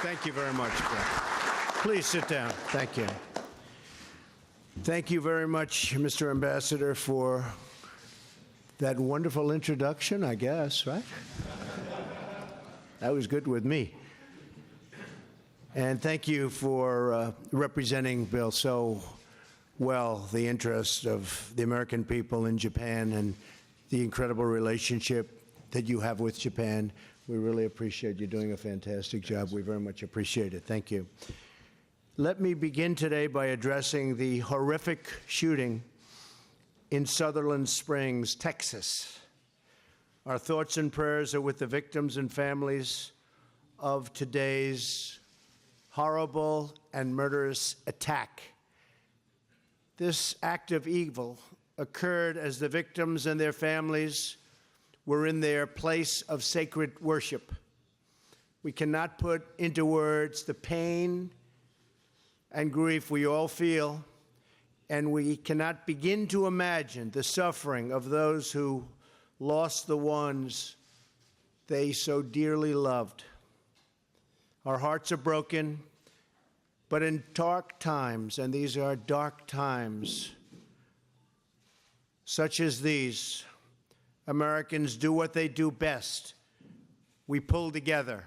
Thank you very much, Bill. Please sit down. Thank you. Thank you very much, Mr. Ambassador, for that wonderful introduction, I guess, right? That was good with me. And thank you for representing, Bill, so well the interests of the American people in Japan and the incredible relationship that you have with Japan. We really appreciate you doing a fantastic job. We very much appreciate it. Thank you. Let me begin today by addressing the horrific shooting in Sutherland Springs, Texas. Our thoughts and prayers are with the victims and families of today's horrible and murderous attack. This act of evil occurred as the victims and their families were in their place of sacred worship. We cannot put into words the pain and grief we all feel, and we cannot begin to imagine the suffering of those who lost the ones they so dearly loved. Our hearts are broken, but in dark times, and these are dark times, such as these, Americans do what they do best. We pull together.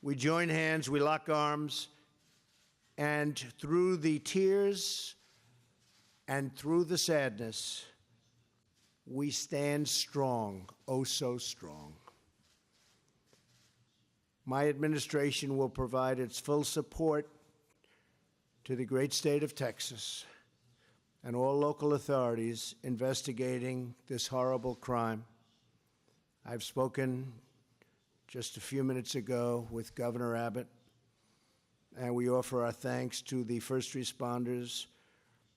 We join hands, we lock arms, and through the tears and through the sadness, we stand strong, oh so strong. My administration will provide its full support to the great state of Texas and all local authorities investigating this horrible crime. I've spoken just a few minutes ago with Governor Abbott, and we offer our thanks to the first responders,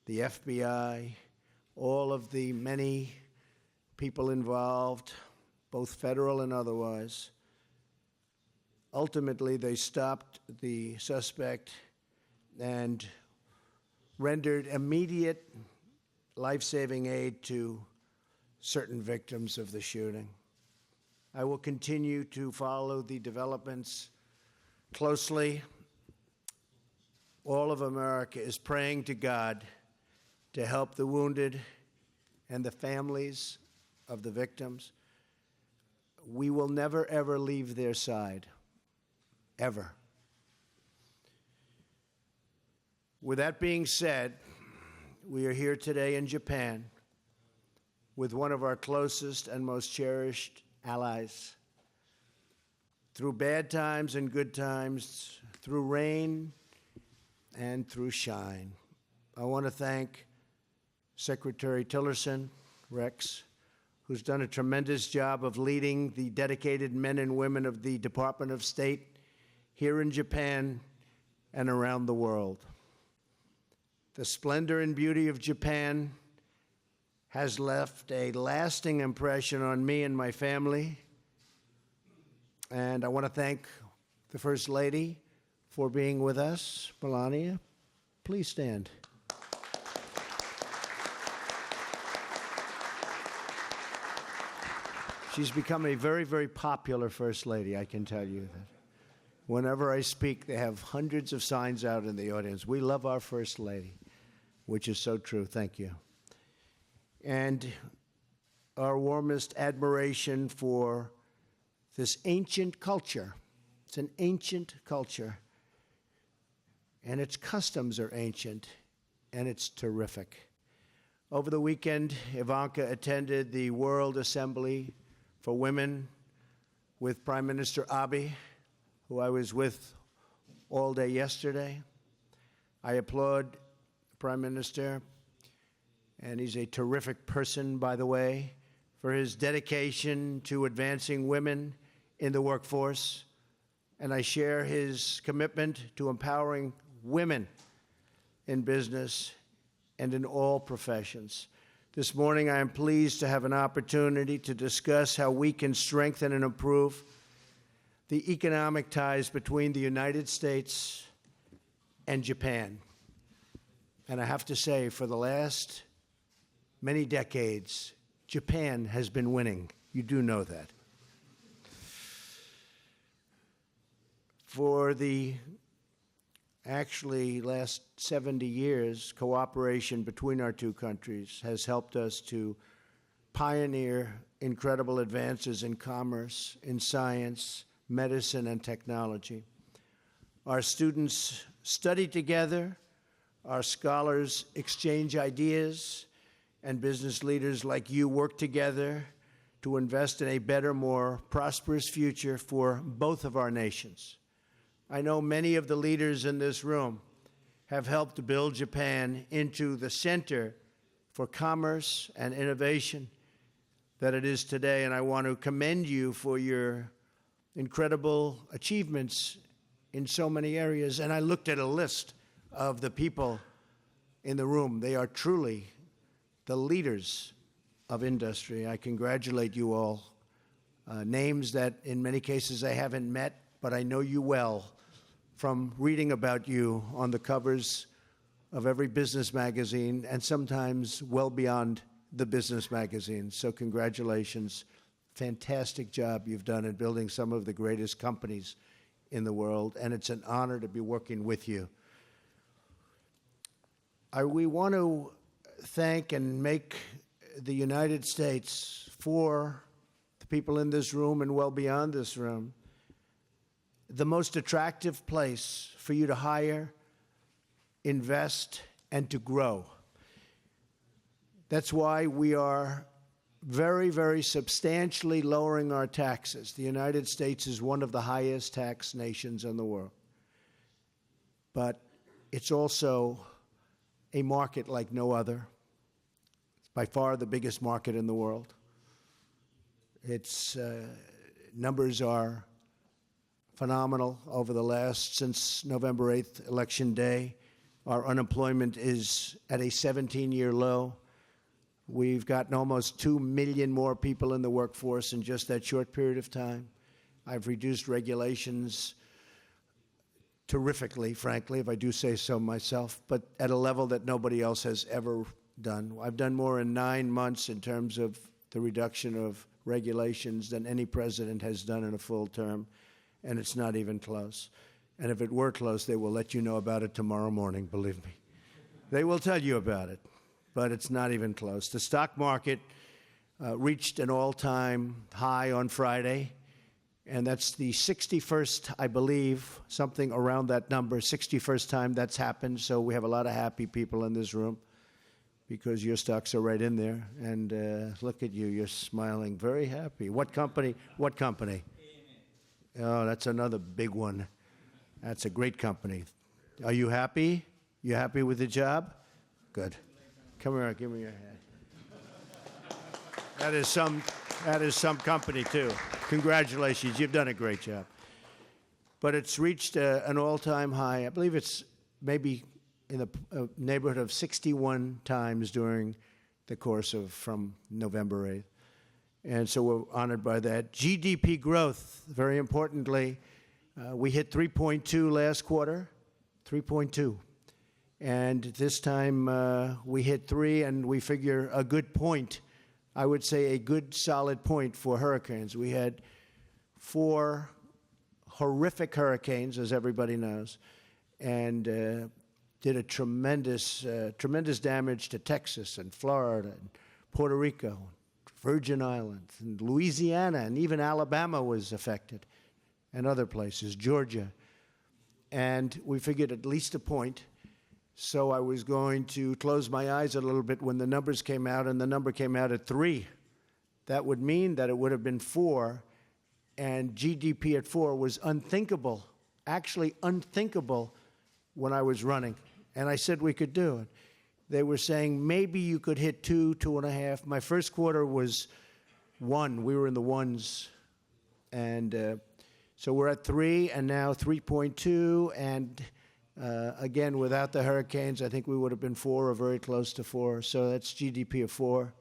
the FBI, all of the many people involved, both federal and otherwise. Ultimately, they stopped the suspect and rendered immediate life-saving aid to certain victims of the shooting. I will continue to follow the developments closely. All of America is praying to God to help the wounded and the families of the victims. We will never, ever leave their side, ever. With that being said, we are here today in Japan with one of our closest and most cherished allies. Through bad times and good times, through rain and through shine. I want to thank Secretary Tillerson, Rex, who's done a tremendous job of leading the dedicated men and women of the Department of State here in Japan and around the world. The splendor and beauty of Japan has left a lasting impression on me and my family. And I want to thank the First Lady for being with us. Melania, please stand. She's become a very, very popular First Lady, I can tell you that. Whenever I speak, they have hundreds of signs out in the audience. We love our First Lady, which is so true. Thank you. And our warmest admiration for this ancient culture. It's an ancient culture, and its customs are ancient, and it's terrific. Over the weekend, Ivanka attended the World Assembly for Women with Prime Minister Abe, who I was with all day yesterday. I applaud the Prime Minister, and he's a terrific person, by the way, for his dedication to advancing women in the workforce. And I share his commitment to empowering women in business and in all professions. This morning, I am pleased to have an opportunity to discuss how we can strengthen and improve the economic ties between the United States and Japan. And I have to say, for the last many decades, Japan has been winning. You do know that. For the actually last 70 years, cooperation between our two countries has helped us to pioneer incredible advances in commerce, in science, medicine, and technology. Our students study together, our scholars exchange ideas, and business leaders like you work together to invest in a better, more prosperous future for both of our nations. I know many of the leaders in this room have helped to build Japan into the center for commerce and innovation that it is today, and I want to commend you for your incredible achievements in so many areas. And I looked at a list of the people in the room. They are truly the leaders of industry. I congratulate you all. Names that in many cases I haven't met, but I know you well from reading about you on the covers of every business magazine and sometimes well beyond the business magazine. So congratulations. Fantastic job you've done in building some of the greatest companies in the world, and it's an honor to be working with you. We want to thank and make the United States, for the people in this room and well beyond this room, the most attractive place for you to hire, invest, and to grow. That's why we are very, very substantially lowering our taxes. The United States is one of the highest tax nations in the world. But it's also a market like no other. It's by far the biggest market in the world. Its numbers are phenomenal over the since November 8th, Election Day. Our unemployment is at a 17-year low. We've gotten almost 2 million more people in the workforce in just that short period of time. I've reduced regulations terrifically, frankly, if I do say so myself, but at a level that nobody else has ever done. I've done more in 9 months in terms of the reduction of regulations than any president has done in a full term, and it's not even close. And if it were close, they will let you know about it tomorrow morning, believe me. They will tell you about it, but it's not even close. The stock market reached an all-time high on Friday, and that's the 61st, I believe, something around that number, 61st time that's happened. So we have a lot of happy people in this room because your stocks are right in there. And look at you, you're smiling, very happy. What company? What company? Oh, that's another big one. That's a great company. Are you happy? You happy with the job? Good. Come here, give me your hand. That is some company, too. Congratulations, you've done a great job. But it's reached an all-time high. I believe it's maybe in the neighborhood of 61 times during the course of from November 8th. And so we're honored by that. GDP growth, very importantly, we hit 3.2 last quarter, 3.2. And this time we hit 3, and we figure a good point, I would say a good solid point for hurricanes. We had 4 horrific hurricanes, as everybody knows, and did a tremendous damage to Texas and Florida and Puerto Rico, Virgin Islands, and Louisiana, and even Alabama was affected, and other places, Georgia. And we figured at least a point. So I was going to close my eyes a little bit when the numbers came out, and the number came out at 3. That would mean that it would have been 4, and GDP at 4 was unthinkable, actually unthinkable when I was running. And I said we could do it. They were saying maybe you could hit 2, 2.5. My first quarter was 1. We were in the ones. And so we're at 3, and now 3.2, and again, without the hurricanes, I think we would have been 4 or very close to 4. So that's GDP of 4.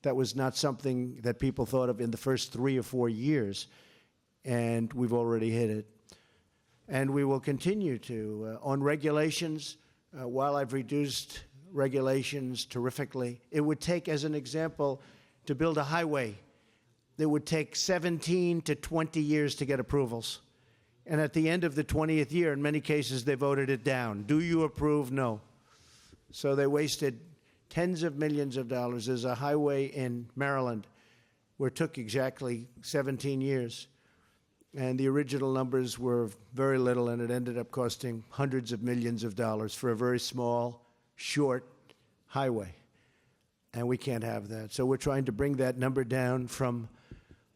That was not something that people thought of in the first 3 or 4 years, and we've already hit it. And we will continue to. On regulations, while I've reduced regulations terrifically, it would take, as an example, to build a highway, it would take 17 to 20 years to get approvals. And at the end of the 20th year, in many cases, they voted it down. Do you approve? No. So they wasted tens of millions of dollars. There's a highway in Maryland where it took exactly 17 years. And the original numbers were very little, and it ended up costing hundreds of millions of dollars for a very small, short highway. And we can't have that. So we're trying to bring that number down from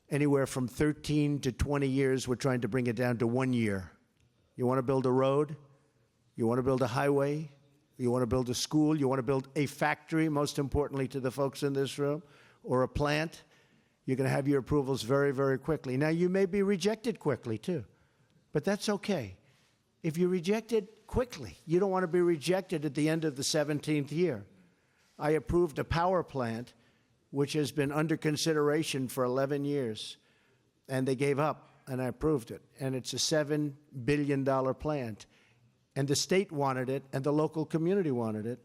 anywhere from 13 to 20 years. We're trying to bring it down to 1 year. You want to build a road? You want to build a highway? You want to build a school? You want to build a factory, most importantly to the folks in this room, or a plant? You're going to have your approvals very, very quickly. Now, you may be rejected quickly, too, but that's okay. If you're rejected quickly, you don't want to be rejected at the end of the 17th year. I approved a power plant which has been under consideration for 11 years, and they gave up, and I approved it. And it's a $7 billion plant. And the state wanted it, and the local community wanted it,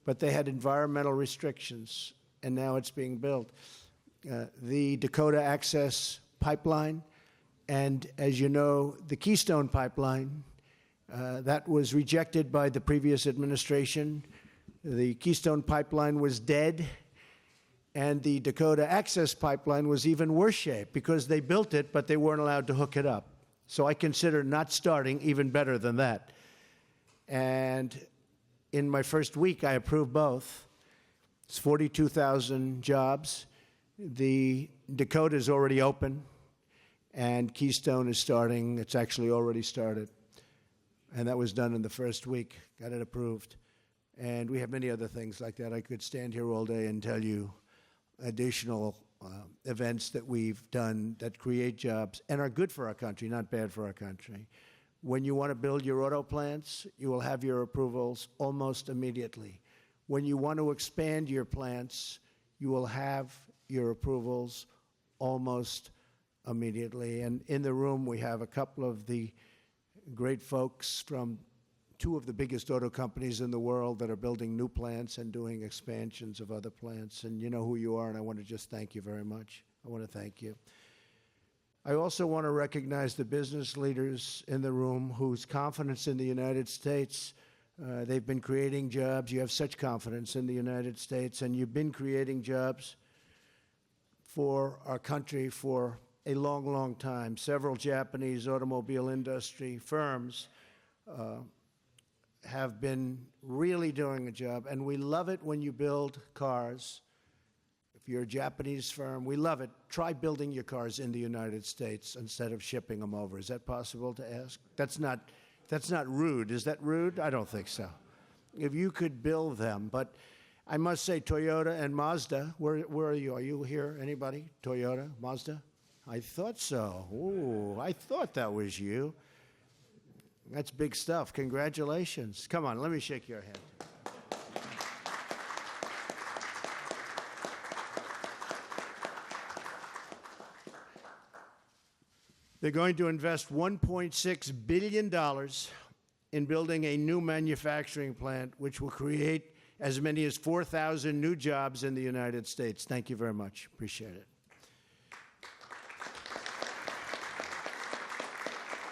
but they had environmental restrictions, and now it's being built. The Dakota Access Pipeline, and as you know, the Keystone Pipeline, that was rejected by the previous administration. The Keystone Pipeline was dead, and the Dakota Access Pipeline was even worse shape because they built it, but they weren't allowed to hook it up. So I consider not starting even better than that. And in my first week, I approved both. It's 42,000 jobs. The Dakota is already open, and Keystone is starting. It's actually already started. And that was done in the first week, got it approved. And we have many other things like that. I could stand here all day and tell you additional events that we've done that create jobs and are good for our country, not bad for our country. When you want to build your auto plants, you will have your approvals almost immediately. When you want to expand your plants, you will have your approvals almost immediately. And in the room, we have a couple of the great folks from two of the biggest auto companies in the world that are building new plants and doing expansions of other plants. And you know who you are, and I want to just thank you very much. I want to thank you. I also want to recognize the business leaders in the room whose confidence in the United States, they've been creating jobs. You have such confidence in the United States, and you've been creating jobs for our country for a long, long time. Several Japanese automobile industry firms have been really doing a job, and we love it when you build cars. If you're a Japanese firm, we love it. Try building your cars in the United States instead of shipping them over. Is that possible to ask? That's not rude. Is that rude? I don't think so. If you could build them. But I must say, Toyota and Mazda, where are you? Are you here? Anybody? Toyota, Mazda? I thought so. Ooh, I thought that was you. That's big stuff. Congratulations. Come on, let me shake your hand. They're going to invest $1.6 billion in building a new manufacturing plant, which will create as many as 4,000 new jobs in the United States. Thank you very much. Appreciate it.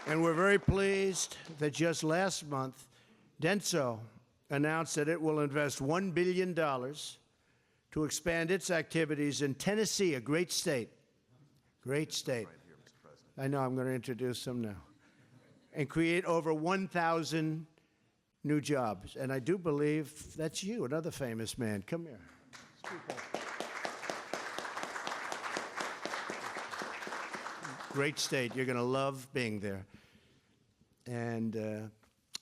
And we're very pleased that just last month, Denso announced that it will invest $1 billion to expand its activities in Tennessee, a great state. Great state. Right here, Mr. President. I know, I'm going to introduce them now. And create over 1,000 new jobs. And I do believe that's you, another famous man. Come here. Great state. You're going to love being there. And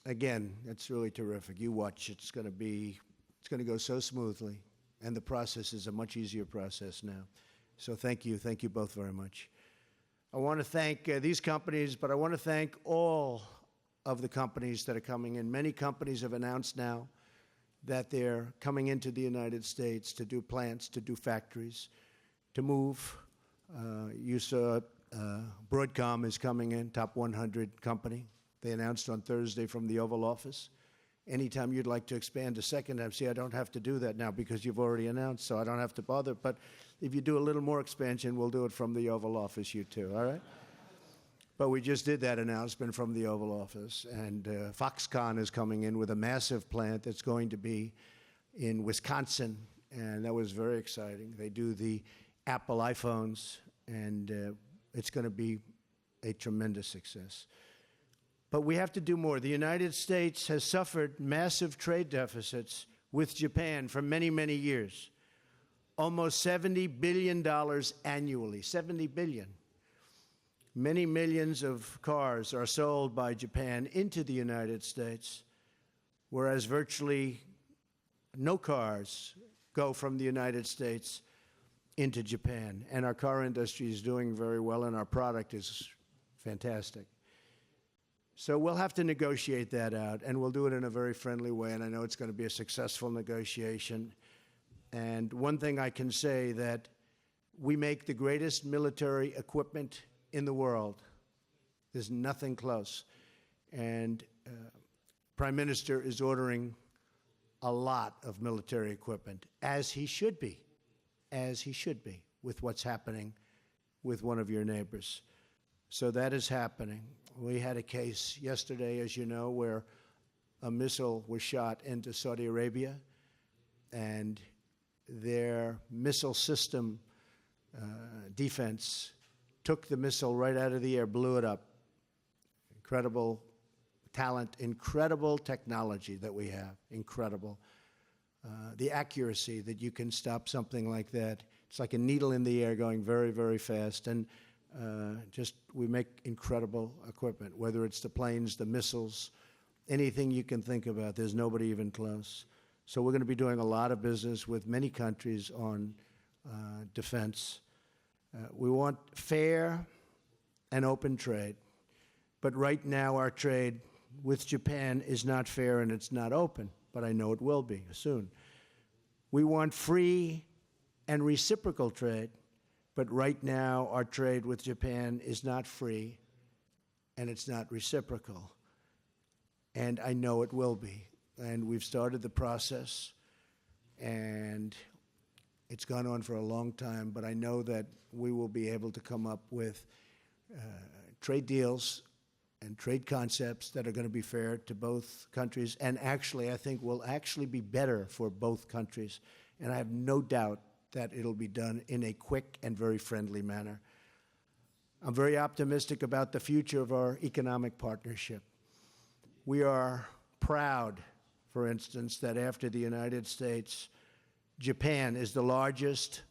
again, it's really terrific. You watch. It's going to go so smoothly. And the process is a much easier process now. So thank you. Thank you both very much. I want to thank these companies, but I want to thank all of the companies that are coming in. Many companies have announced now that they're coming into the United States to do plants, to do factories, to move. You saw Broadcom is coming in, top 100 company. They announced on Thursday from the Oval Office. Anytime you'd like to expand a second time, see, I don't have to do that now because you've already announced, so I don't have to bother. But if you do a little more expansion, we'll do it from the Oval Office, you too, all right? But we just did that announcement from the Oval Office, and Foxconn is coming in with a massive plant that's going to be in Wisconsin, and that was very exciting. They do the Apple iPhones, and it's going to be a tremendous success. But we have to do more. The United States has suffered massive trade deficits with Japan for many, many years. Almost $70 billion annually, $70 billion. Many millions of cars are sold by Japan into the United States, whereas virtually no cars go from the United States into Japan. And our car industry is doing very well, and our product is fantastic. So we'll have to negotiate that out, and we'll do it in a very friendly way, and I know it's going to be a successful negotiation. And one thing I can say, that we make the greatest military equipment in the world. There's nothing close. And Prime Minister is ordering a lot of military equipment, as he should be, with what's happening with one of your neighbors. So that is happening. We had a case yesterday, as you know, where a missile was shot into Saudi Arabia, and their missile system defense took the missile right out of the air, blew it up. Incredible talent, incredible technology that we have, incredible. The accuracy that you can stop something like that. It's like a needle in the air going very, very fast. And we make incredible equipment, whether it's the planes, the missiles, anything you can think about. There's nobody even close. So we're going to be doing a lot of business with many countries on defense. We want fair and open trade. But right now, our trade with Japan is not fair and it's not open, but I know it will be soon. We want free and reciprocal trade, but right now, our trade with Japan is not free and it's not reciprocal. And I know it will be. And we've started the process, and it's gone on for a long time, but I know that we will be able to come up with trade deals and trade concepts that are going to be fair to both countries, and actually, I think will actually be better for both countries. And I have no doubt that it'll be done in a quick and very friendly manner. I'm very optimistic about the future of our economic partnership. We are proud, for instance, that after the United States, Japan is the largest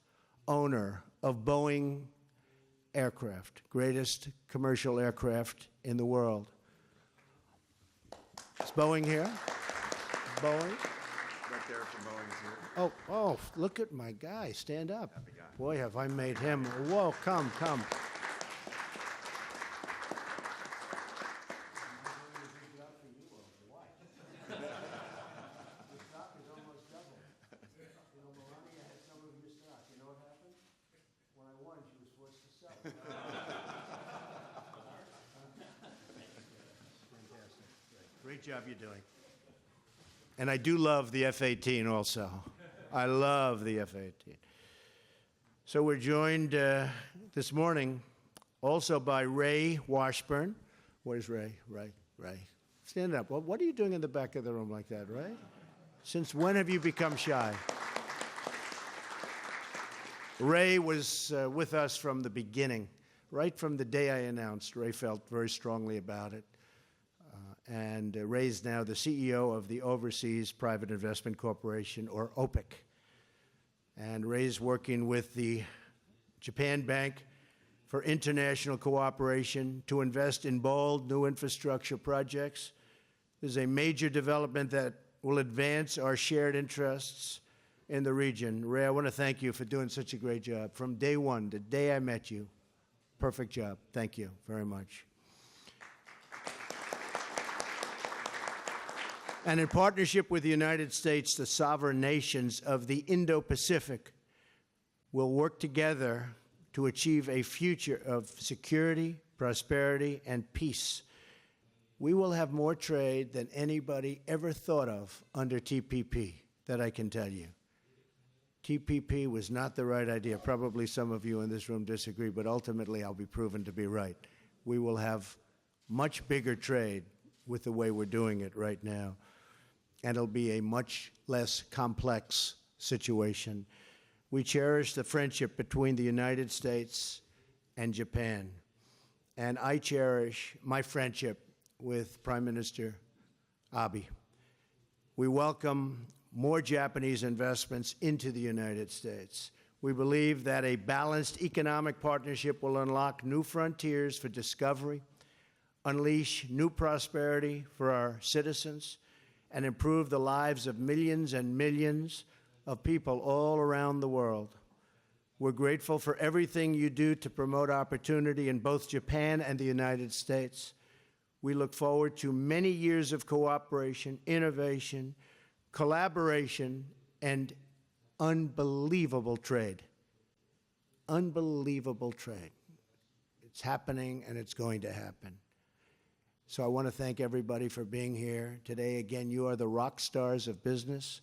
owner of Boeing aircraft, greatest commercial aircraft in the world. Is Boeing here? Boeing? Right there from Boeing is here. Oh, look at my guy. Stand up. Happy guy. Boy, have I made him. Whoa, come. Great job you're doing. And I do love the F-18 also. I love the F-18. So we're joined this morning also by Ray Washburn. Where's Ray? Ray. Stand up. What are you doing in the back of the room like that, Ray? Since when have you become shy? Ray was with us from the beginning. Right from the day I announced, Ray felt very strongly about it. And Ray's now the CEO of the Overseas Private Investment Corporation, or OPIC. And Ray's working with the Japan Bank for International Cooperation to invest in bold new infrastructure projects. This is a major development that will advance our shared interests in the region. Ray, I want to thank you for doing such a great job. From day one, the day I met you, perfect job. Thank you very much. And in partnership with the United States, the sovereign nations of the Indo-Pacific will work together to achieve a future of security, prosperity, and peace. We will have more trade than anybody ever thought of under TPP, that I can tell you. TPP was not the right idea. Probably some of you in this room disagree, but ultimately I'll be proven to be right. we will have much bigger trade with the way we're doing it right now. And it'll be a much less complex situation. We cherish the friendship between the United States and Japan. And I cherish my friendship with Prime Minister Abe. We welcome more Japanese investments into the United States. We believe that a balanced economic partnership will unlock new frontiers for discovery, unleash new prosperity for our citizens, and improve the lives of millions and millions of people all around the world. We're grateful for everything you do to promote opportunity in both Japan and the United States. We look forward to many years of cooperation, innovation, collaboration, and unbelievable trade. Unbelievable trade. It's happening and it's going to happen. So I want to thank everybody for being here today. Again, you are the rock stars of business.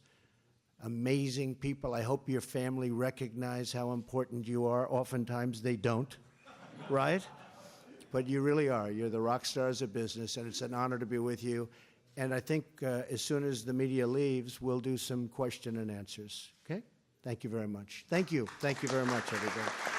Amazing people. I hope your family recognize how important you are. Oftentimes they don't, right? But you really are. You're the rock stars of business, and it's an honor to be with you. And I think as soon as the media leaves, we'll do some question and answers. Okay? Thank you very much. Thank you. Thank you very much, everybody.